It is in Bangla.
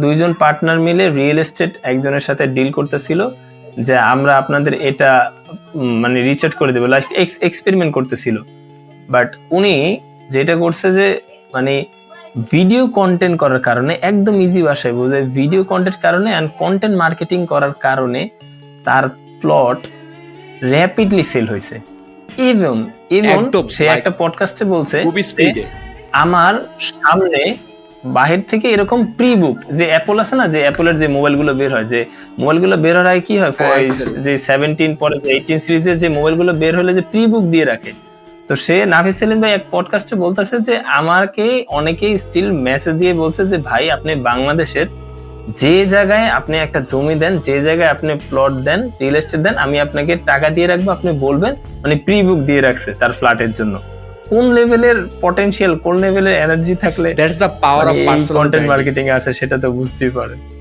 দুইজন পার্টনার মিলে রিয়েল এস্টেট একজনের সাথে ডিল করতেছিল যে আমরা আপনাদের এটা মানে রিচার্জ করে দেবো, লাস্ট এক্সপেরিমেন্ট করতেছিল। বাট উনি যেটা করছে যে মানে ভিডিও কন্টেন্ট করার কারণে, একদম ইজি ভাষায় বোঝায়, ভিডিও কন্টেন্ট কারণে এন্ড কন্টেন্ট মার্কেটিং করার কারণে তার প্লট র্যাপিডলি সেল হয়েছে। ইভেন সে একটা পডকাস্টে বলছে আমার সামনে বাহির থেকে এরকম প্রি বুক, যে অ্যাপল আছে না, যে অ্যাপলের যে মোবাইলগুলো বের হয়, যে মোবাইলগুলো বের হওয়ার আগে কি হয়, যে 17 পরে যে 18 সিরিজের যে মোবাইলগুলো বের হলে যে প্রি বুক দিয়ে রাখে। তো সে নাফিস সেলিম ভাই এক পডকাস্টে বলতেছে যে আমাকে অনেকেই স্টিল মেসেজ দিয়ে বলছে যে ভাই আপনি বাংলাদেশের যে জায়গায় আপনি একটা জমি দেন, যে জায়গায় আপনি প্লট দেন, রিয়েল এস্টেট দেন, আমি আপনাকে টাকা দিয়ে রাখবো, আপনি বলবেন, মানে প্রি বুক দিয়ে রাখছে তার ফ্ল্যাটের জন্য। কোন লেভেলের পটেনশিয়াল, কোন লেভেলের এনার্জি থাকলে that's the power of content marketing আছে সেটা তো বুঝতেই পারেন।